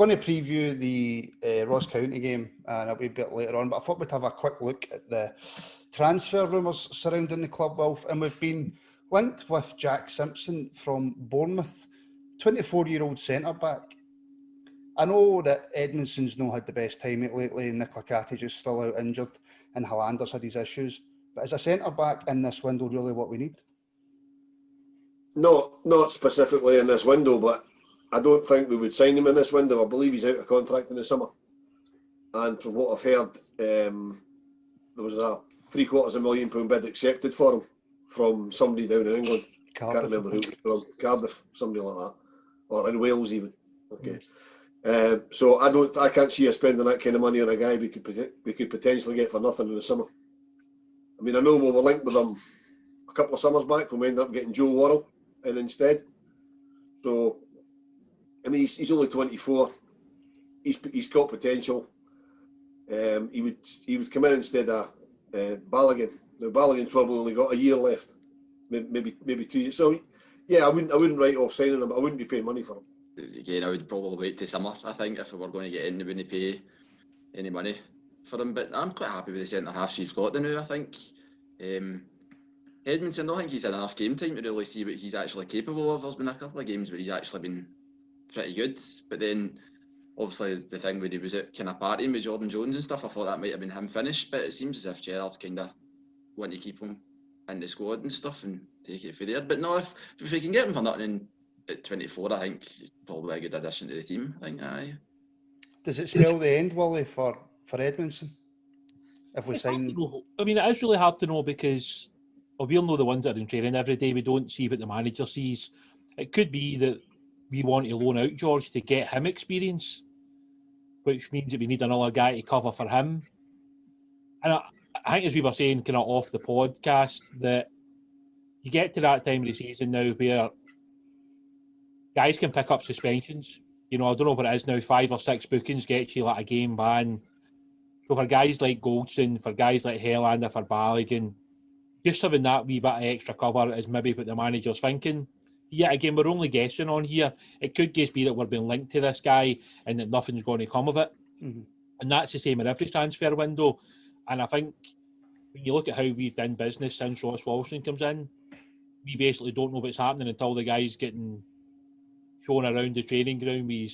going to preview the Ross County game, and it'll be a bit later on, but I thought we'd have a quick look at the transfer rumours surrounding the club, Wolf, and we've been linked with Jack Simpson from Bournemouth, 24-year-old centre-back. I know that Edmondson's not had the best time lately, and Nicola Katic is still out injured, and Hollander's had his issues, but is a centre-back in this window really what we need? No, not specifically in this window, but I don't think we would sign him in this window. I believe he's out of contract in the summer. And from what I've heard, there was a £750,000 bid accepted for him from somebody down in England. Cardiff, Can't remember who it was from. Cardiff, somebody like that. Or in Wales even. Okay. So I can't see us spending that kind of money on a guy we could potentially get for nothing in the summer. I mean, I know we were linked with him a couple of summers back when we ended up getting Joe Worrell in instead. So, I mean, he's only 24. He's got potential. He would come in instead of Balogun. Now Balogun's probably only got a year left, maybe 2 years. So, yeah, I wouldn't write off signing him. I wouldn't be paying money for him. Again, I would probably wait till summer. I think if we were going to get in, we wouldn't pay any money for him. But I'm quite happy with the centre half she's got the now. I think Edmondson, I don't think he's had enough game time to really see what he's actually capable of. There's been a couple of games where he's actually been pretty good, but then obviously the thing where he was out kind of partying with Jordan Jones and stuff, I thought that might have been him finished, but it seems as if Gerrard's kind of want to keep him in the squad and stuff and take it for there. But no, if we can get him for nothing at 24, I think he's probably a good addition to the team. I think, aye. Does it spell the end, Willie, for Edmondson? If we sign... I mean, it is really hard to know because we'll know the ones that are in training every day. We don't see what the manager sees. It could be that we want to loan out George to get him experience, which means that we need another guy to cover for him. And I think, as we were saying kind of off the podcast, that you get to that time of the season now where guys can pick up suspensions. You know, I don't know what it is now, 5 or 6 bookings gets you like a game ban. So for guys like Goldson, for guys like Helander, for Balogun, just having that wee bit of extra cover is maybe what the manager's thinking. Yeah, again, we're only guessing on here. It could just be that we're being linked to this guy and that nothing's going to come of it. Mm-hmm. And that's the same in every transfer window. And I think when you look at how we've done business since Ross Walston comes in, we basically don't know what's happening until the guy's getting shown around the training ground with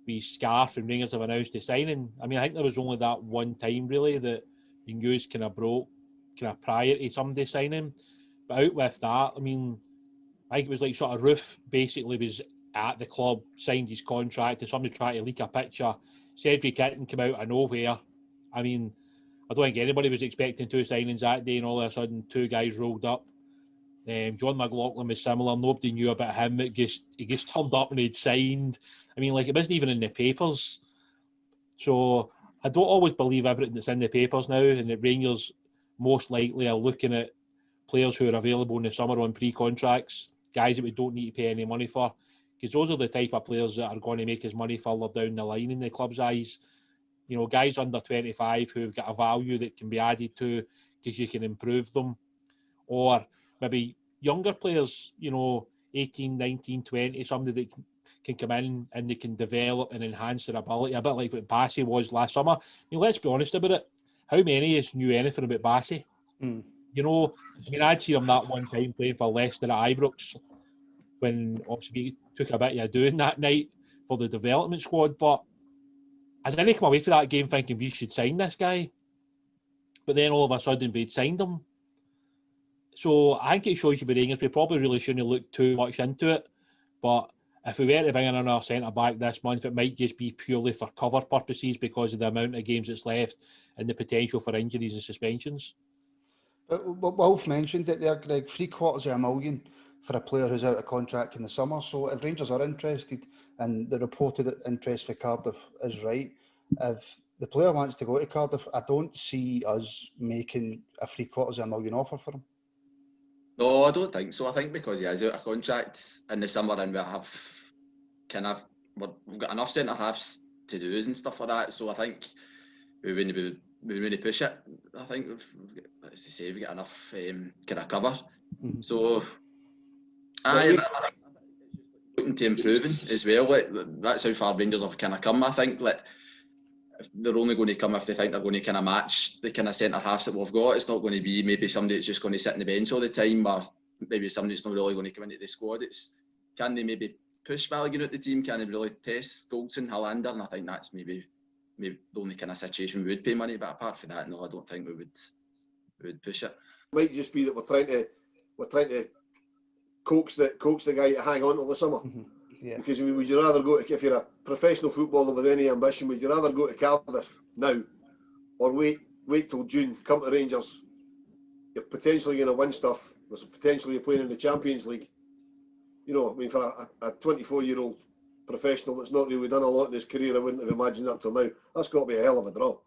his scarf and Rangers have announced the signing. I mean, I think there was only that one time, really, that the news kind of broke kind of prior to somebody signing. But out with that, I mean, I think it was like sort of Roof basically was at the club, signed his contract, and somebody tried to leak a picture. Cedric Kitten came out of nowhere. I mean, I don't think anybody was expecting 2 signings that day, and all of a sudden 2 guys rolled up. John McLaughlin was similar. Nobody knew about him. He just turned up and he'd signed. I mean, like, it wasn't even in the papers. So I don't always believe everything that's in the papers now, and the Rangers most likely are looking at players who are available in the summer on pre-contracts, guys that we don't need to pay any money for, because those are the type of players that are going to make us money further down the line in the club's eyes. You know, guys under 25 who've got a value that can be added to because you can improve them. Or maybe younger players, you know, 18, 19, 20, somebody that can come in and they can develop and enhance their ability, a bit like what Bassey was last summer. I mean, let's be honest about it. How many of us knew anything about Bassey? You know, I mean, I'd seen him that one time playing for Leicester at Ibrox when obviously he took a bit of doing that night for the development squad, but I didn't come away from that game thinking we should sign this guy. But then all of a sudden we'd signed him. So I think it shows you with Rangers, we probably really shouldn't look too much into it. But if we were to bring in another centre-back this month, it might just be purely for cover purposes because of the amount of games that's left and the potential for injuries and suspensions. But Wolf mentioned it there, Greg, $750,000 for a player who's out of contract in the summer. So if Rangers are interested, and the reported interest for Cardiff is right, if the player wants to go to Cardiff, I don't see us making a $750,000 offer for him. No, I don't think so. I think because he is out of contract in the summer and we've got enough centre halves to do and stuff like that. So I think we wouldn't push it. I think we've got enough kind of cover. Mm-hmm. So looking to improving as well. Like, that's how far Rangers have kind of come, I think. Like, if they're only going to come if they think they're going to kind of match the kind of centre halves that we've got. It's not going to be maybe somebody that's just going to sit on the bench all the time, or maybe somebody that's not really going to come into the squad. It's, can they maybe push Balogun out the team? Can they really test Goldson, Hollander? And I think that's maybe the only kind of situation we would pay money. But apart from that, no, I don't think we would push it. Might just be that we're trying to coax the guy to hang on till the summer. Mm-hmm. Yeah. Because I mean, would you rather go to, if you're a professional footballer with any ambition, would you rather go to Cardiff now, or wait till June, come to Rangers? You're potentially going to win stuff. There's potentially you're playing in the Champions League. You know, I mean, for a 24-year-old professional that's not really done a lot in his career, I wouldn't have imagined up till now. That's got to be a hell of a draw.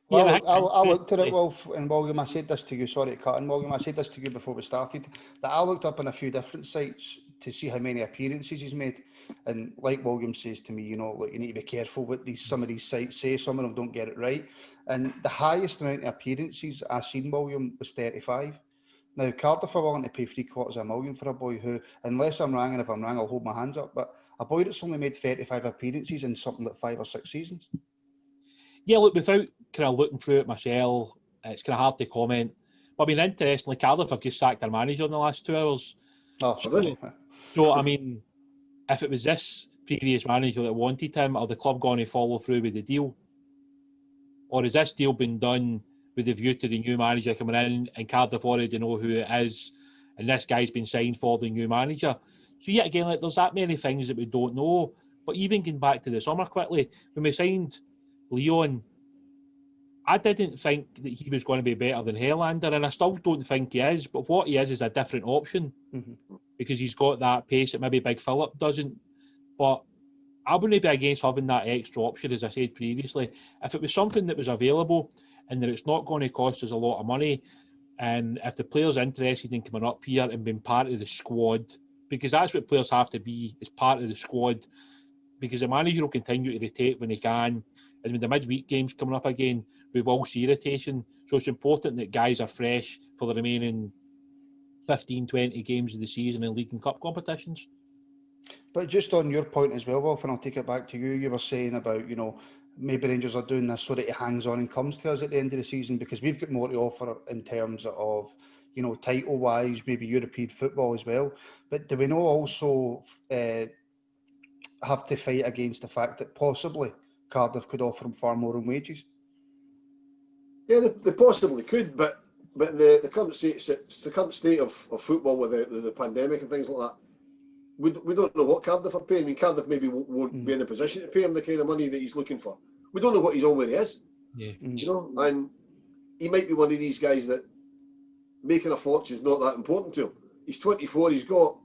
Well, Yeah, I looked at it, Wolf, and William, I said this to you, sorry to cut in, William, I said this to you before we started, that I looked up on a few different sites to see how many appearances he's made. And like William says to me, you know, look, you need to be careful what some of these sites say, some of them don't get it right. And the highest amount of appearances I've seen, William, was 35. Now, Cardiff are willing to pay $750,000 for a boy who, unless I'm wrong, and if I'm wrong, I'll hold my hands up, but a boy that's only made 35 appearances in something like 5 or 6 seasons. Yeah, look, without kind of looking through it myself, it's kind of hard to comment. But I mean, interestingly, Cardiff have just sacked their manager in the last 2 hours. Oh, So, I mean, if it was this previous manager that wanted him, are the club going to follow through with the deal? Or has this deal been done with a view to the new manager coming in, and Cardiff already know who it is, and this guy's been signed for the new manager? So yet again, like, there's that many things that we don't know. But even getting back to the summer quickly, when we signed Leon, I didn't think that he was going to be better than Helander, and I still don't think he is. But what he is a different option, because he's got that pace that maybe Big Philip doesn't. But I wouldn't be against having that extra option, as I said previously. If it was something that was available and that it's not going to cost us a lot of money, and if the player's interested in coming up here and being part of the squad, because that's what players have to be, is part of the squad, because the manager will continue to rotate when he can. And when the midweek games coming up again, we will see rotation. So it's important that guys are fresh for the remaining 15, 20 games of the season in league and cup competitions. But just on your point as well, Wolf, and I'll take it back to you, you were saying about, you know, maybe Rangers are doing this so that he hangs on and comes to us at the end of the season, because we've got more to offer in terms of, you know, title-wise, maybe European football as well. But do we know also have to fight against the fact that possibly Cardiff could offer him far more in wages? Yeah, they possibly could, but the current state of football with the pandemic and things like that, we don't know what Cardiff are paying. I mean, Cardiff maybe won't be in a position to pay him the kind of money that he's looking for. We don't know what he's on where he is. Yeah. You know, and he might be one of these guys that making a fortune is not that important to him. He's 24. He's got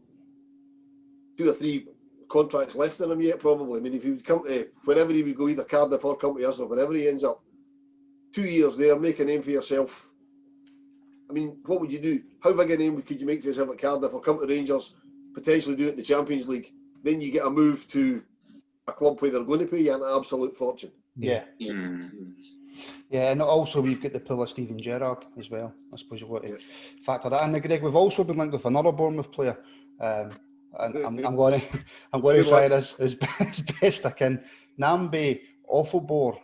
2 or 3 contracts left in him yet, probably. I mean, if he would come to wherever he would go, either Cardiff or come to us or wherever he ends up, 2 years there, make a name for yourself. I mean, what would you do? How big a name could you make for yourself at Cardiff, or come to Rangers, potentially do it in the Champions League? Then you get a move to a club where they're going to pay you an absolute fortune. Yeah. Yeah, and also we've got the pull of Steven Gerrard as well. I suppose you've got to factor that in. Greg, we've also been linked with another Bournemouth player. And I'm going to try this as best I can. Nnamdi Ofoborh.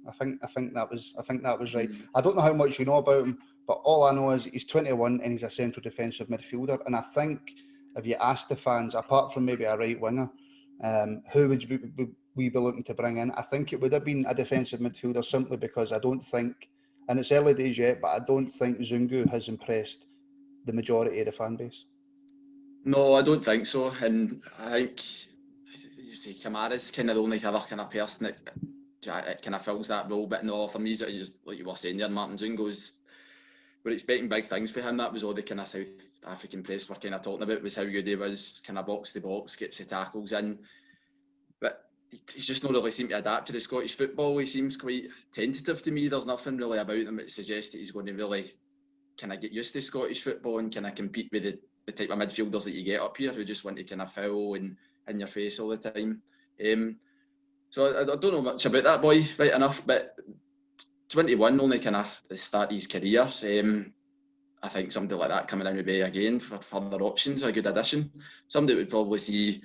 I think that was right. I don't know how much you know about him, but all I know is he's 21 and he's a central defensive midfielder. And I think if you ask the fans, apart from maybe a right winger, who would we be looking to bring in? I think it would have been a defensive midfielder, simply because I don't think, and it's early days yet, but I don't think Zungu has impressed the majority of the fan base. No, I don't think so. And I think, you say, Kamara's kind of the only other kind of person that kind of fills that role. But no, for me, like you were saying there, Martin Zungo's, we're expecting big things for him. That was all the kind of South African press were kind of talking about, was how good he was, kind of box to box, gets the tackles in. But he's just not really seemed to adapt to the Scottish football. He seems quite tentative to me. There's nothing really about him that suggests that he's going to really kind of get used to Scottish football and kind of compete with the type of midfielders that you get up here, who just want to kind of foul and in your face all the time. So I don't know much about that boy, right enough, but 21, only kind of the start of his career. I think somebody like that coming in would be, again, for further options, a good addition. Somebody would probably see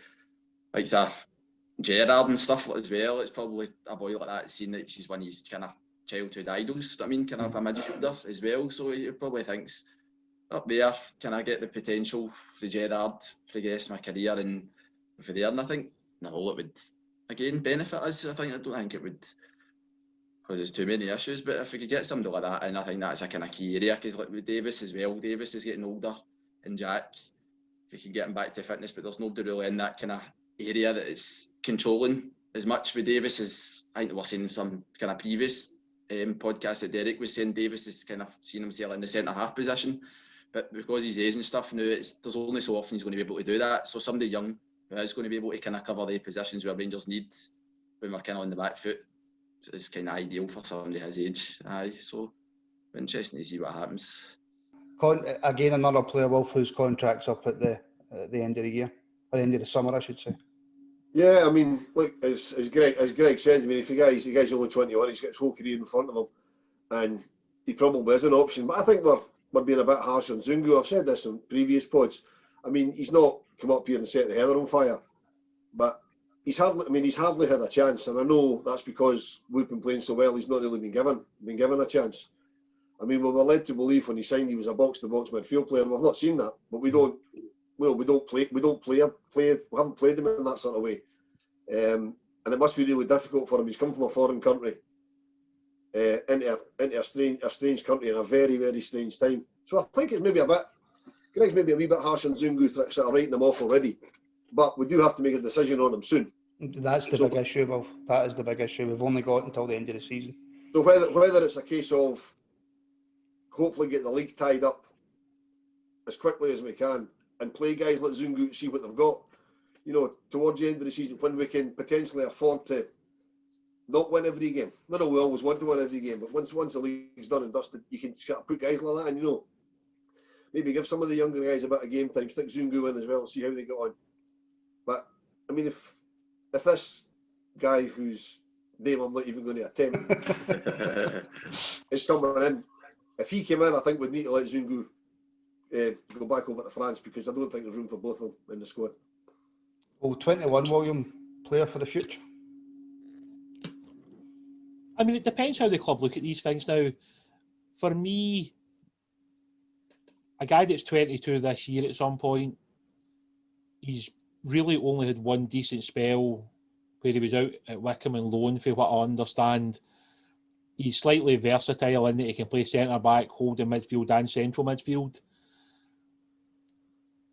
like say Gerrard and stuff as well. It's probably a boy like that seen that she's one of his kind of childhood idols. I mean, kind of a midfielder as well. So he probably thinks up there, can I get the potential for Gerrard for the rest of my career and for there? And I think it would again benefit us. I don't think it would, because there's too many issues. But if we could get somebody like that, and I think that's a kind of key area, because like with Davis as well, Davis is getting older, and Jack, if we can get him back to fitness, but there's nobody really in that kind of area that is controlling as much with Davis as I think we're seeing some kind of previous podcast that Derek was saying. Davis is kind of seeing himself in the centre half position, but because he's age and stuff now, there's only so often he's going to be able to do that. So somebody young who is going to be able to kind of cover the positions where Rangers need when we're kind of on the back foot is kind of ideal for somebody his age. So interesting to see what happens. Again, another player, Wolf, whose contract's up at the end of the year, or the end of the summer, I should say. Yeah, I mean, look, as Greg said, I mean, if the guy's only 21, he's got his whole career in front of him, and he probably is an option. But I think we're being a bit harsh on Zungu. I've said this in previous pods. I mean, he's not come up here and set the heather on fire, but he's hardly had a chance, and I know that's because we've been playing so well. He's not really been given a chance. I mean, we were led to believe when he signed he was a box-to-box midfield player. We've not seen that, but we haven't played him in that sort of way, and it must be really difficult for him. He's come from a foreign country into a strange country in a very, very strange time. So I think it's Greg's maybe a wee bit harsh on Zungu, sort of writing him off already, but we do have to make a decision on him soon. That's the big issue, Wolf. That is the big issue. We've only got until the end of the season. So whether it's a case of hopefully get the league tied up as quickly as we can and play guys like Zungu to see what they've got, towards the end of the season when we can potentially afford to not win every game. We always want to win every game, but once the league's done and dusted, you can just put guys like that and, maybe give some of the younger guys a bit of game time, stick Zungu in as well, see how they get on. But, I mean, if this guy whose name I'm not even going to attempt is coming in, if he came in, I think we'd need to let Zungu go back over to France, because I don't think there's room for both of them in the squad. Well, 21, William, player for the future? I mean, it depends how the club look at these things now. For me, a guy that's 22 this year at some point, he's really only had one decent spell where he was out at Wycombe and loan, for what I understand. He's slightly versatile in that he can play centre-back, holding midfield and central midfield.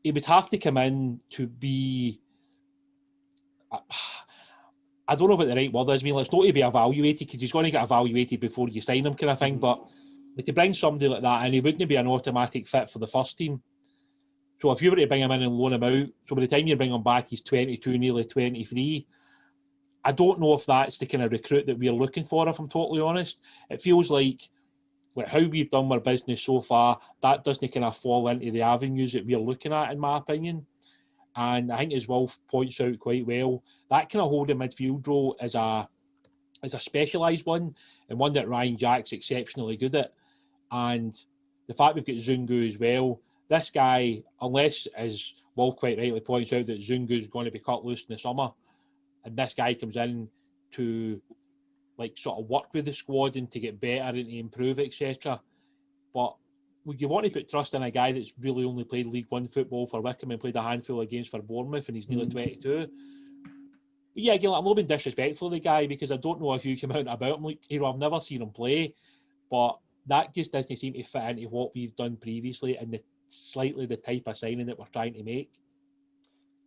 He would have to come in to be... I don't know what the right word is. I mean, it's not to be evaluated, because he's going to get evaluated before you sign him, kind of thing. But to bring somebody like that in, he wouldn't be an automatic fit for the first team. So if you were to bring him in and loan him out, so by the time you bring him back, he's 22, nearly 23. I don't know if that's the kind of recruit that we're looking for, if I'm totally honest. It feels like how we've done our business so far, that doesn't kind of fall into the avenues that we're looking at, in my opinion. And I think, as Wolf points out quite well, that kind of holding midfield role is a specialised one, and one that Ryan Jack's exceptionally good at. And the fact we've got Zungu as well, this guy, unless, as Wolf quite rightly points out, that Zungu's going to be cut loose in the summer, and this guy comes in to sort of work with the squad and to get better and to improve, etc. But you want to put trust in a guy that's really only played League One football for Wycombe and played a handful of games for Bournemouth, and he's nearly 22. But yeah, again, I'm not being disrespectful of the guy, because I don't know a huge amount about him. I've never seen him play, but that just doesn't seem to fit into what we've done previously and the type of signing that we're trying to make.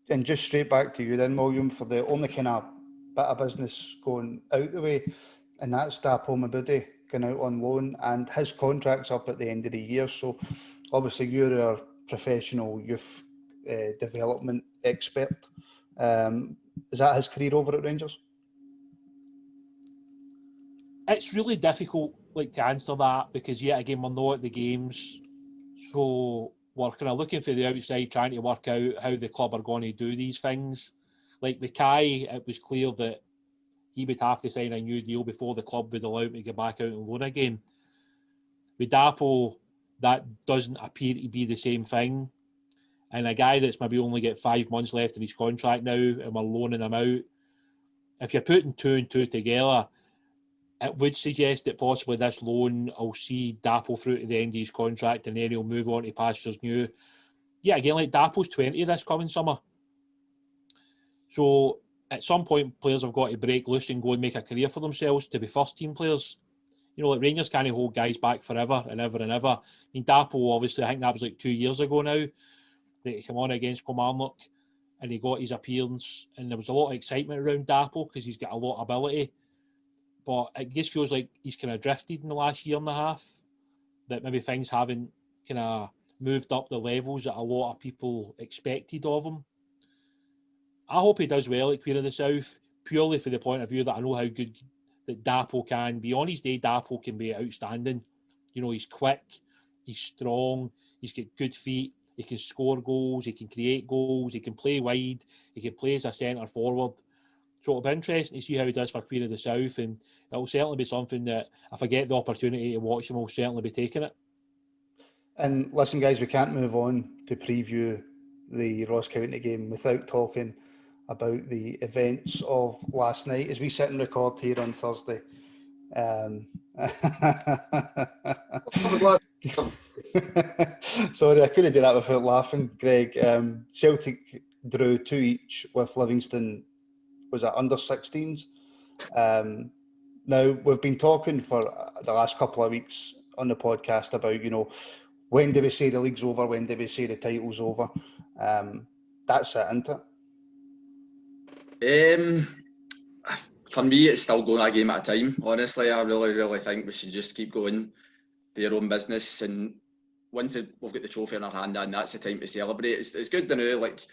And just straight back to you then, William, for the only kind of bit of business going out the way, and that's Dapo Mabudi going out on loan, and his contract's up at the end of the year. So obviously you're our professional youth development expert. Is that his career over at Rangers? It's really difficult to answer that, because yet again, we're not at the games, so we're kind of looking for the outside, trying to work out how the club are going to do these things. Like with Kai, it was clear that he would have to sign a new deal before the club would allow him to get back out and loan again. With Dapo, that doesn't appear to be the same thing. and a guy that's maybe only got 5 months left in his contract now, and we're loaning him out. If you're putting 2 and 2 together, it would suggest that possibly this loan will see Dapple through to the end of his contract, and then he'll move on to pastures new. Yeah, again, like Dapple's 20 this coming summer. So at some point, players have got to break loose and go and make a career for themselves to be first-team players. You know, like Rangers can't hold guys back forever and ever and ever. I mean, Dapple, obviously, I think that was like 2 years ago now, that he came on against Kilmarnock and he got his appearance, and there was a lot of excitement around Dapple because he's got a lot of ability. But it just feels like he's kind of drifted in the last year and a half, that maybe things haven't kind of moved up the levels that a lot of people expected of him. I hope he does well at Queen of the South, purely for the point of view that I know how good that Dapple can be. On his day, Dapple can be outstanding. You know, he's quick, he's strong, he's got good feet, he can score goals, he can create goals, he can play wide, he can play as a centre forward. So it'll be interesting to see how he does for Queen of the South, and it'll certainly be something that, if I get the opportunity to watch him, I'll certainly be taking it. And listen, guys, we can't move on to preview the Ross County game without talking about the events of last night as we sit and record here on Thursday. Sorry, I couldn't do that without laughing, Greg. Celtic drew 2 each with Livingston. Was that under 16s? Now, we've been talking for the last couple of weeks on the podcast about, you know, when do we say the league's over? When do we say the title's over? That's it, isn't it? For me, it's still going a game at a time. Honestly, I really think we should just keep going their own business. And once we've got the trophy in our hand, and that's the time to celebrate. It's good to know, like,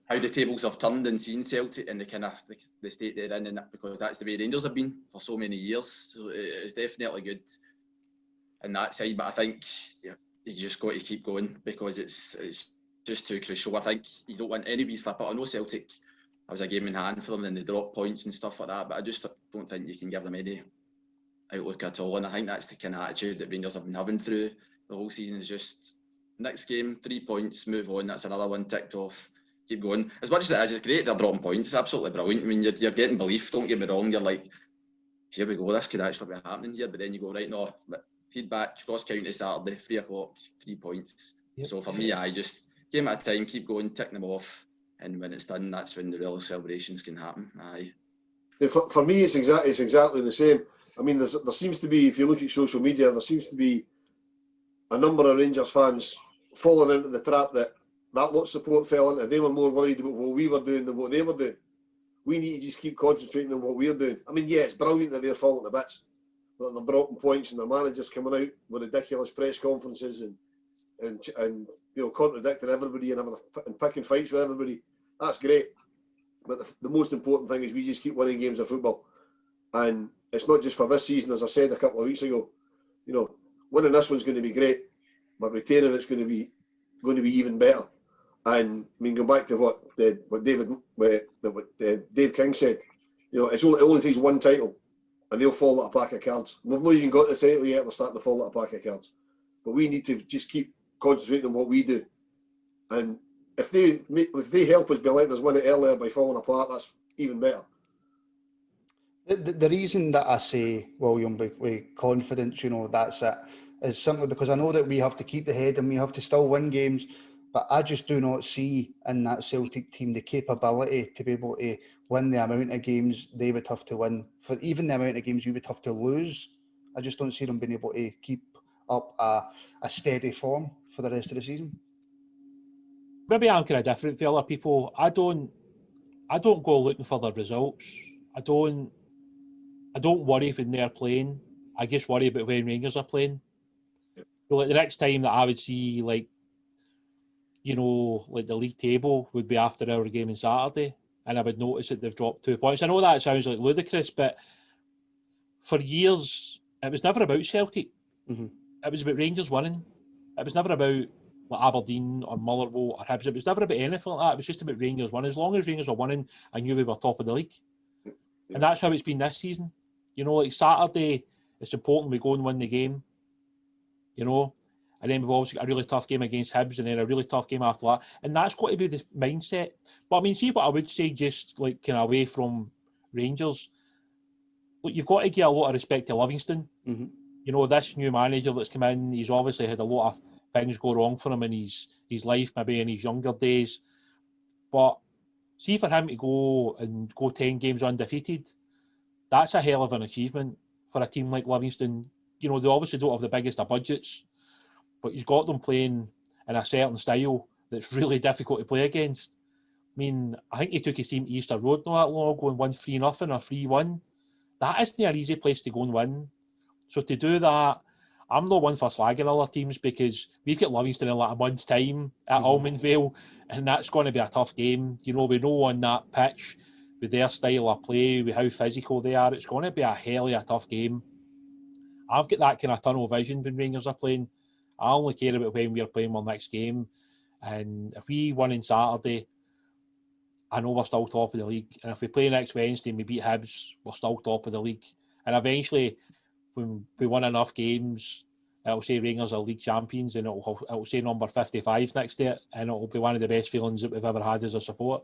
how the tables have turned and seen Celtic and the kind of the state they're in, and because that's the way Rangers have been for so many years. So it's definitely good in that side. But I think you just got to keep going because it's just too crucial. I think you don't want any wee slip up. I know Celtic has a game in hand for them and they drop points and stuff like that, but I just don't think you can give them any outlook at all. And I think that's the kind of attitude that Rangers have been having through the whole season, is just next game, 3 points, move on. That's another one ticked off. Keep going. As much as it is, it's great they're dropping points. It's absolutely brilliant. I mean, you're getting belief. Don't get me wrong. You're like, here we go. This could actually be happening here. But then you go, right, no. Feedback, Ross County Saturday, 3 o'clock, 3 points. Yep. So for me, I just game at a time, keep going, tick them off. And when it's done, that's when the real celebrations can happen. Aye. For me, it's exactly the same. I mean, there seems to be, if you look at social media, there seems to be a number of Rangers fans falling into the trap that lot of support fell into. They were more worried about what we were doing than what they were doing. We need to just keep concentrating on what we're doing. I mean, yeah, it's brilliant that they're falling to bits, that they're dropping points and their managers coming out with ridiculous press conferences and you know, contradicting everybody and picking fights with everybody. That's great. But the most important thing is we just keep winning games of football. And it's not just for this season, as I said a couple of weeks ago. You know, winning this one's going to be great, but retaining it's going to be even better. And I mean, go back to what Dave King said. You know, it only takes one title, and they'll fall at a pack of cards. We've not even got the title yet; they're starting to fall at a pack of cards. But we need to just keep concentrating on what we do. And if they help us by letting us win it earlier by falling apart, that's even better. The reason that I say, William, with confidence, you know, that's it, is simply because I know that we have to keep the head and we have to still win games. But I just do not see in that Celtic team the capability to be able to win the amount of games they would have to win, for even the amount of games we would have to lose. I just don't see them being able to keep up a steady form for the rest of the season. Maybe I'm kind of different for other people. I don't go looking for the results. I don't worry when they're playing. I just worry about when Rangers are playing. So like the next time that I would see, like, you know, like the league table would be after our game on Saturday, and I would notice that they've dropped 2 points. I know that sounds like ludicrous, but for years it was never about Celtic. Mm-hmm. It was about Rangers winning. It was never about like Aberdeen or Motherwell or Hibs. It was never about anything like that. It was just about Rangers winning. As long as Rangers were winning, I knew we were top of the league. Yeah. And that's how it's been this season. You know, like Saturday, it's important we go and win the game. You know, and then we've also got a really tough game against Hibs, and then a really tough game after that, and that's got to be the mindset. But I mean, see what I would say, just like kind of away from Rangers. Look, you've got to give a lot of respect to Livingston. Mm-hmm. You know, this new manager that's come in, he's obviously had a lot of things go wrong for him in his life, maybe in his younger days. But see, for him to go 10 games undefeated, that's a hell of an achievement for a team like Livingston. You know, they obviously don't have the biggest of budgets, but he's got them playing in a certain style that's really difficult to play against. I mean, I think he took his team to Easter Road not that long ago and won 3-0 or 3-1. That isn't an easy place to go and win. So to do that, I'm not one for slagging other teams, because we've got Livingston in like a month's time at Almondvale, and that's going to be a tough game. You know, we know on that pitch, with their style of play, with how physical they are, it's going to be a hell of a tough game. I've got that kind of tunnel vision when Rangers are playing. I only care about when we're playing our next game. And if we win on Saturday, I know we're still top of the league. And if we play next Wednesday and we beat Hibs, we're still top of the league. And eventually, when we win enough games, it'll say Rangers are league champions, and it'll say number 55 next to it, and it'll be one of the best feelings that we've ever had as a support.